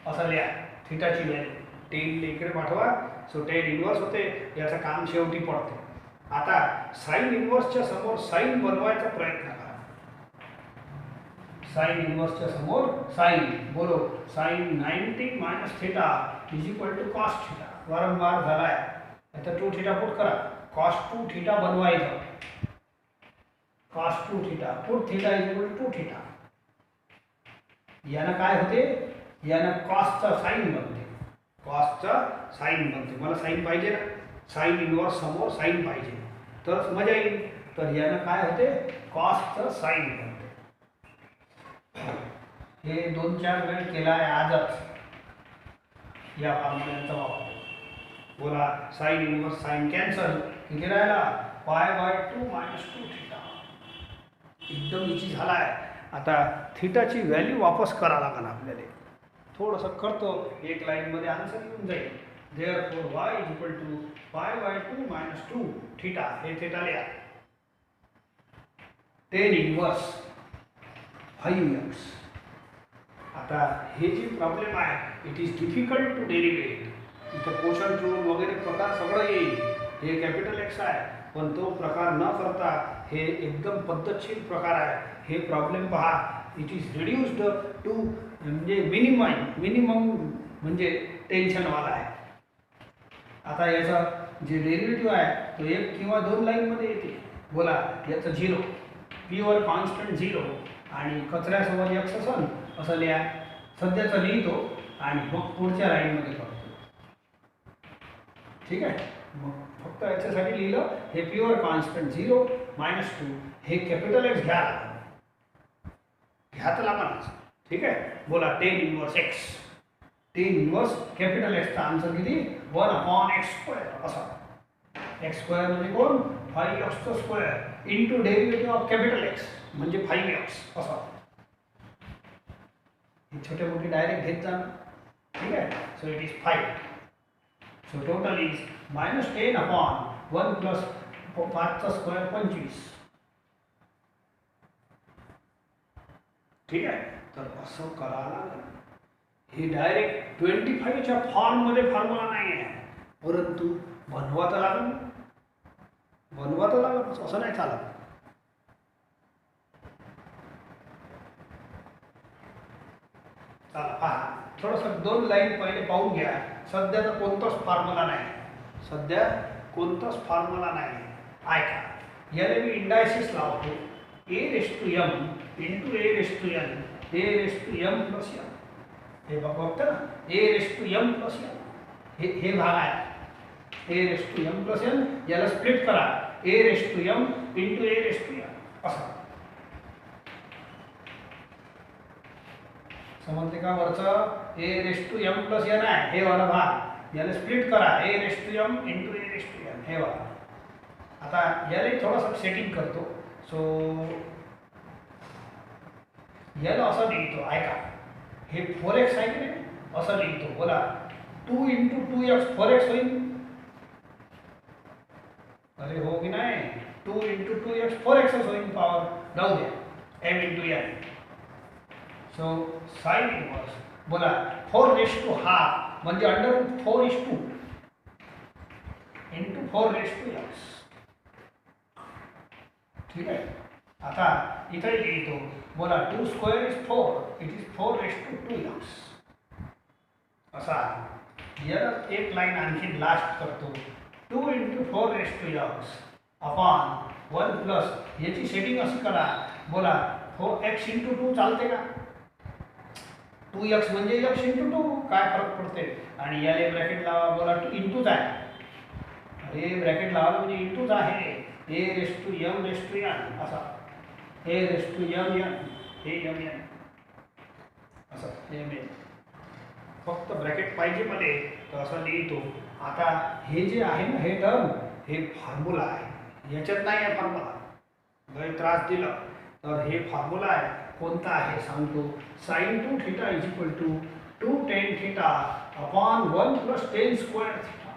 असं लिहा थीटाची व्हॅल्यू 10 लेकडे पाठवा. सो 10 इनवर्स होते, याचं काम शेवटी पडते. आता साइन इनवर्सच्या समोर साइन बनवायचा प्रयत्न करा. साइन इनवर्सच्या समोर साइन, बोलो sine 90 minus theta is equal to cos theta. वारंवार झालाय, आता 2 थीटा पुट करा. कॉस 2 थीटा बनवायचं, cos 2 theta put theta is equal to 2 theta. यानं काय होते, यानं कॉसचा साइन बनते, कॉसचा साइन बनते. मला साइन पाहिजे ना, साइन इनवर्स समोर साइन पाहिजे तरच मजा येईल. तर यानं काय होते, कॉसचं साइन बनते. हे 2-4 वेळ केला आहे आजच या फॉर्म्युल्याचा वापर. बोला साइन इनवर्स साइन कॅन्सल, किती राहिला π/2 मायनस 2 थीटा. एकदम इझी झाला आहे. आता थीटाची व्हॅल्यू वापस करा लागेल आपल्याला. थोडंसं करतो, एक लाईनमध्ये आन्सर येऊन जाईल. Therefore y is equal to π/2 minus 2 theta. हे थीटा लिहा, tan इनवर्स 5x. आता हे जी प्रॉब्लेम आहे, it is difficult to derivate. इथं पोषण रूल वगैरे प्रकार सगळं येईल. हे कॅपिटल एक्स आहे, पण तो प्रकार न करता हे एकदम पद्धतशीर प्रकार आहे. हे प्रॉब्लेम पहा, इट इज रिड्यूस्ड टू म्हणजे मिनिमम म्हणजे टेन्शनवाला आहे. आता याचा जे डेरिव्हेटिव्ह आहे तो 1 किंवा 2 लाईनमध्ये येते. बोला याचं 0, प्युअर कॉन्स्टंट 0 आणि कचऱ्यासोबत x असन असं लिहा. सध्याचं लिहितो आणि मग पुढच्या लाईनमध्ये करतो. ठीक आहे, मग फक्त याच्यासाठी लिहिलं, हे प्युअर कॉन्स्टंट 0 मायनस 2, हे कॅपिटल एक्स घ्या तर लागणारच. ठीक आहे, बोला tan inverse x. tan inverse capital एक्सचा आन्सर किती, 1/x². असा x² म्हणजे कोण, 5x square into derivative of capital x म्हणजे 5x असा. हे छोटे मोठे डायरेक्ट घेत जा. ठीक आहे, so it is 5. So total is -10/1 plus 5चा स्क्वेअर 25. ठीक आहे, तर असं करायला हे डायरेक्ट 25च्या फॉर्ममध्ये फॉर्म्युला नाही आहे, परंतु बनवा तर लागेल, असं नाही चालत. चला पहा, थोडंसं 2 लाईन पहिले पाहून घ्या. सध्या तर कोणताच फॉर्म्युला नाही. ऐका, याला मी इंडायसिस लावतो. a⁻m into a⁻n a⁻m plus m. हे बघतं ना, a⁻m प्लस m हे भाग आहे. a⁻m प्लस n याला स्प्लिट करा. a⁻m into a raise to n असा. समजते का? वरचं a raise to m plus n आहे, हे वाला भाग याला स्प्लिट करा, a raise to m into a raise to n हे वाला. आता याला थोडासा सेटिंग करतो. सो याला असं लिहितो, ऐका, हे 4x आहे की नाही, असं लिहितो. बोला 2 इंटू 2x 4x होईल. अरे हो की नाही? 2 इंटू 2x 4x होईल पॉवर. जाऊ द्या, m into n. So sine inverse बोला 4 रेस टू हाफ म्हणजे under 4:2 into 4 raise to x. ठीक आहे. आता इथे लिहितो, बोला 2 square is 4, it is 4 raise to 2x असा. याला एक लाईन आणखी लास्ट करतो, 2 into 4 raise to x upon 1 plus याची सेटिंग अशी करा. बोला 4x इंटू 2 चालते का? 2x म्हणजे x इंटू 2 काय फरक पडते? आणि याला ब्रॅकेट लावा. बोला 2 इंटूच आहे. अरे ब्रॅकेट लावलं म्हणजे इंटूच आहे. A raise to m raise to n असा. A raise to m n हे एम एन असं एम एन. फक्त ब्रॅकेट पाहिजे मध्ये तर असं लिहितो. आता हे जे आहे ना, हे टर्म हे फॉर्म्युला आहे, याच्यात नाही आहे फॉर्म्युला. लय त्रास दिला तर हे फॉर्म्युला आहे. कोणता आहे सांगतो. Sine 2 theta is equal to 2 tan theta upon 1 plus tan square theta.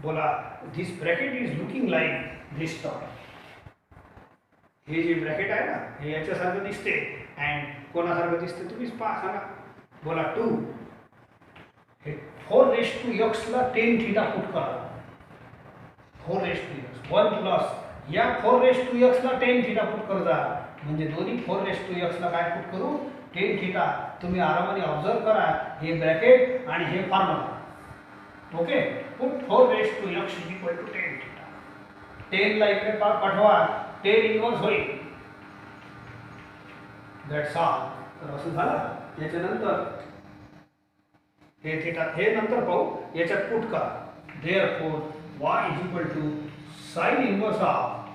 बोला this bracket is looking like this term. हे जे ब्रॅकेट आहे ना, हे याच्यासारखं दिसते. अँड कोणासारखं दिसते तुम्हीच पहा, सांगा. बोला 2 हे 4 रेस टू x ला tan थीटा पुट करा. 4 रेस टू x 1 प्लस या 4 रेस टू x ला tan थीटा पुट कर जा. म्हणजे दोन्ही 4 रेस टू x ला काय पुट करू? tan theta. तुम्ही आरामाने ऑब्झर्व करा, हे ब्रॅकेट आणि हे formula. Okay. Put 4 raise to x is equal to tan theta. 10 ला इकडे पाठवा, tan इनवर्स होईल. That's all. तर असं झालं. याच्यानंतर हे थीटा हे नंतर पाहू, याच्यात पुट करा. Therefore y is equal to sine inverse of,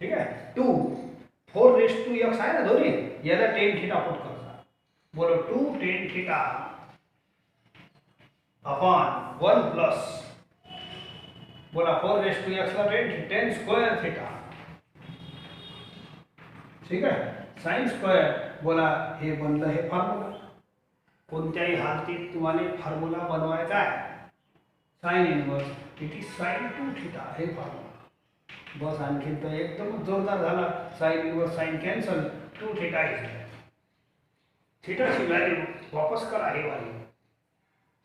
ठीक आहे, 2 4 रेस टू x आहे ना दोन्ही, याला tan थीटा पुट करता. बोलो 2 tan थीटा अपॉन 1 प्लस बोला 4 रेस टू x ला tan स्क्वेअर थीटा. ठीक आहे. साइन स्क्वेअर बोला हे बनलं हे फॉर्म्युला. कोणत्याही हालतीत तुम्हाला फॉर्म्युला बनवायचा आहे. Sine inverse it is sine 2 theta हे फॉर्म्युला. बस आणखीन तर एकदम जोरदार झाला. Sine inverse sine cancel, 2 theta is थीटाची व्हॅल्यू वापस करा हे वाली.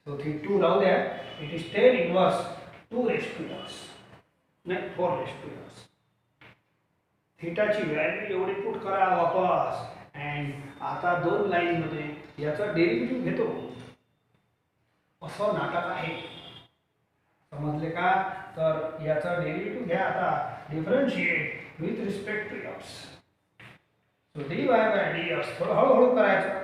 सो ती 2 राहू द्या. It is tan inverse 2 raise to x नाही 4 रेस टू x. थीटाची व्हॅल्यू एवढी पुट करा वापस. अँड आता 2 लाईनमध्ये याचा डेरिव्हेटिव्ह घेतो. असं नाटक आहे. समजले का? तर याचा डेरिव्हेटिव्ह घ्या. आता differentiate with respect to x. So dy by dx थोडं हळूहळू करायचं.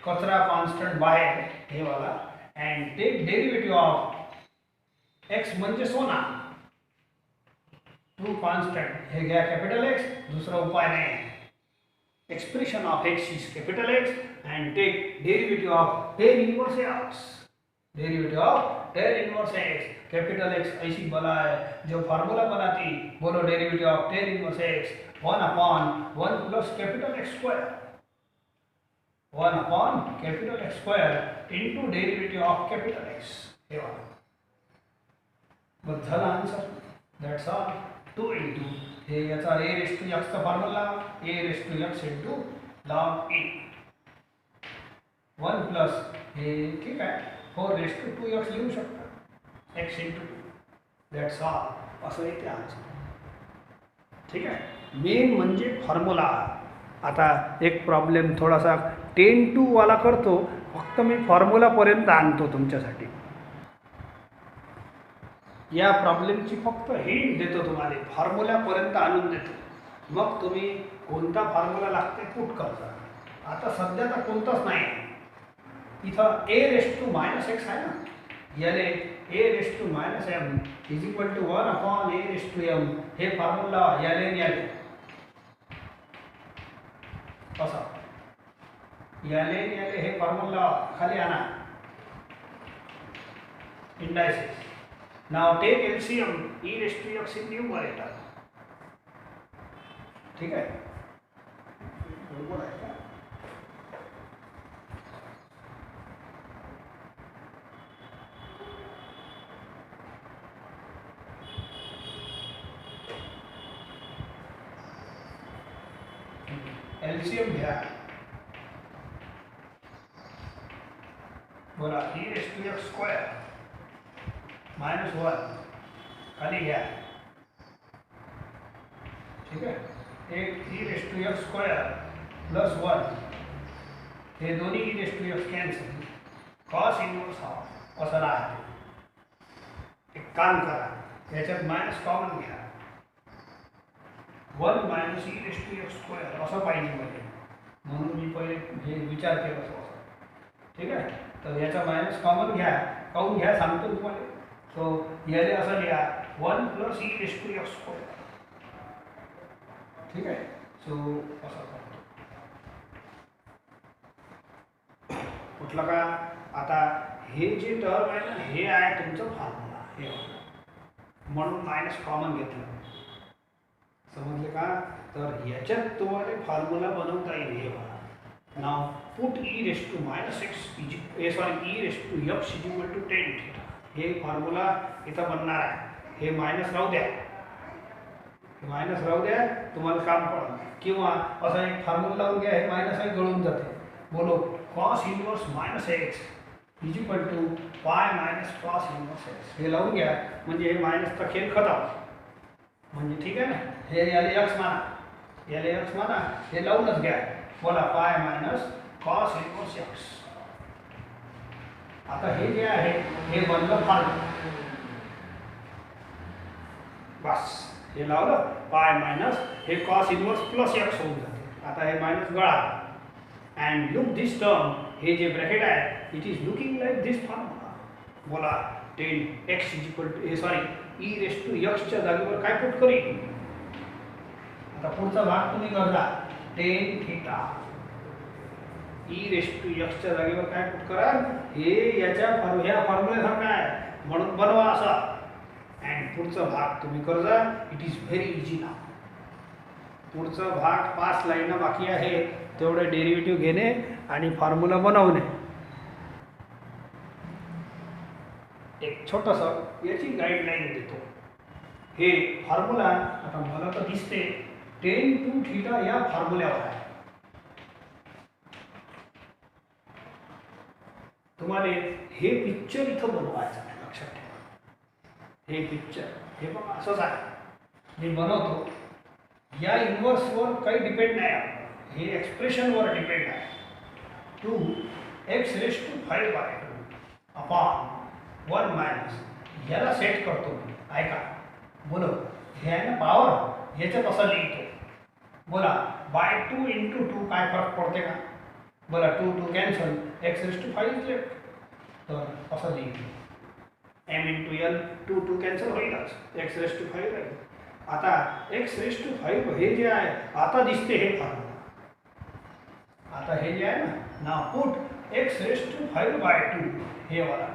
कचरा कॉन्स्टंट बाहेर हे वाला. And take derivative of x म्हणजे सोना. 2 कॉन्स्टंट हे घ्या कॅपिटल X. दुसरा उपाय नाही. Expression of x is capital X and take derivative of tan inverse x. Derivative of tan inverse x capital X ऐसी बना है जो फार्मूला बनाती. बोलो derivative of tan inverse x 1 upon 1 plus capital X square. 1 upon capital X square into derivative of capital X हे वाला. बस झाला answer. That's all. 2 into हे याचा a रेस टू x चा formula a raise to x into log a 1 plus हे ठीक आहे 4 raise to 2x लिहू शकता x इंटू 2. That's all. असं येते आन्सर. ठीक आहे. मेन म्हणजे फॉर्म्युला. आता एक प्रॉब्लेम थोडासा 10 वाला करतो. फक्त मी फॉर्म्युलापर्यंत आणतो तुमच्यासाठी. या प्रॉब्लेमची फक्त हिंट देतो तुम्हाला. फॉर्म्युलापर्यंत आणून देतो. मग तुम्ही कोणता फॉर्म्युला लागते पुट करता. आता सध्या तर कोणताच नाही. इथं a raise to minus x आहे ना, याने a⁻m is equal to 1/a⁻m हे फॉर्म्युला याले कसा याले हे फॉर्म्युला खाली आणा indices. Now take LCM e⁻x in numerator. ठीक है, बरोबर आहे का? एलसीएम घ्या. बोला e⁻x² -1 खाली घ्या. ठीक आहे, एक e⁻x² +1 हे दोन्ही e⁻x cancel. cos inverse half असं राहते. एक काम करा, याच्यात मायनस कॉमन घ्या. 1 - e⁻x² असं पाहिजे म्हणजे, म्हणून मी पहिले हे विचार केला असं. ठीक आहे, तर याचा मायनस कॉमन घ्या. काऊन घ्या सांगतो तुम्हाला. सो याले असं लिहा 1 + e⁻x². ठीक आहे, सो असं करतो. कुठलं का आता हे जे टर्म आहे ना, हे आहे तुमचं फॉर्म्युला. हे म्हणून मायनस कॉमन घेतलं. समजले का? तर याच्यात तुम्हाला फॉर्म्युला बनवता येईल. हे बघा, नाव पुट e⁻x = tan θ. हे फॉर्म्युला इथं बनणार आहे. हे मायनस राहू द्या, तुम्हाला काम पडेल. किंवा असा एक फॉर्म्युला लावून घ्या, हे मायनस आहे गळून जाते. बोलो cos inverse -x = π - cos inverse x. हे लावून घ्या म्हणजे हे मायनसचा खेळ खतम. म्हणजे ठीक आहे ना. हे याले x माना, हे लावूनच घ्या. बोला π - cos इनवर्स x. आता हे जे आहे हे बनलं फॉर्म्युला. बस हे लावलं π - हे cos इनवर्स +x होऊन जाते. आता हे मायनस गळा. अँड लुक दिस टर्म, हे जे ब्रॅकेट आहे it is looking like this formula. बोला tan x e⁻x च्या जागेवर काय पुट करीन. आता पुढचा भाग तुम्ही करता. tan θ e⁻x च्या जागेवर काय पुट करा. हे ह्या फॉर्म्युलेसारखं आहे म्हणून बनवा असा. अँड पुढचा भाग तुम्ही करजा. इट इज व्हेरी इझी ना. पुढचा भाग 5 लाईन बाकी आहे. तेवढे डेरिव्हेटिव्ह घेणे आणि फॉर्म्युला बनवणे. एक छोटंसं याची गाईडलाईन देतो. हे फॉर्म्युला आता मला तर दिसते tan 2θ या फॉर्म्युल्यावर आहे. तुम्हाला हे पिक्चर इथं बनवायचं आहे, लक्षात ठेवा. हे पिक्चर हे बघा असंच आहे. मी बनवतो. या इन्व्हर्सवर काही डिपेंड नाही आहे. हे एक्सप्रेशनवर डिपेंड आहे. 2x⁵2 अपॉन 1 - याला सेट करतो मी. ऐका, बोलो हे आहे ना पॉवर, याच्यात असं लिहितो. बोला /2 × 2 काय फरक पडते का? बोला 2 कॅन्सल, x⁵5 लेफ्ट. तर असं लिहितो m × n. 2 कॅन्सल होईलच, x⁵5 राहील. आता x⁵5 हे जे आहे आता दिसते हे फॉर्म्युला. आता हे जे आहे ना पुट x⁵5/2 हे वाला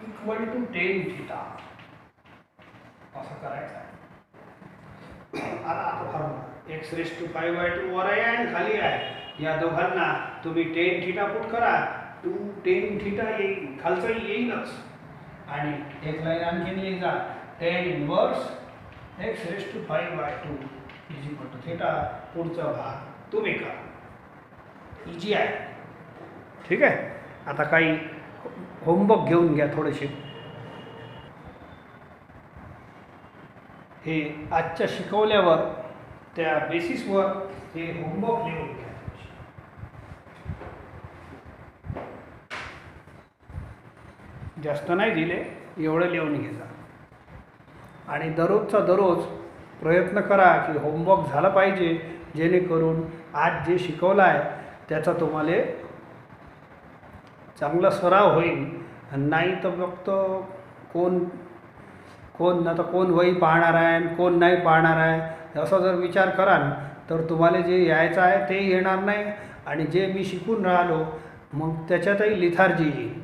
इक्वल टू tan θ असं करायचं आहे. आता फॉर्म्युला x⁵5/2 वर आहे आणि खाली आहे. या दोघांना तुम्ही tan θ पुट करा. 2 tan θ येईल, खालचं येईलच. आणि एक लाईन आणखीन लिहिजा. tan inverse x⁵5/2 = θ. पुढचा भाग तुम्ही करा. इजी आहे. ठीक आहे. आता काही होमवर्क घेऊन घ्या थोडेसे. हे आजच्या शिकवल्यावर त्या बेसिसवर हे होमवर्क लिहून घ्या. जास्त नाही दिले, एवढं लिहून घ्यायचा. आणि दररोजचा दररोज प्रयत्न करा की होमवर्क झाला पाहिजे, जेणेकरून आज जे शिकवलं आहे त्याचा तुम्हाला चांगला सराव होईल नाही तर फक्त कोण कोण आता कोण वही पाहणार आहे आणि कोण नाही पाहणार आहे असा जर विचार कराल तर तुम्हाला जे यायचं आहे ते येणार नाही आणि जे मी शिकून राहिलो मग त्याच्यातही लिथार्जी येईल.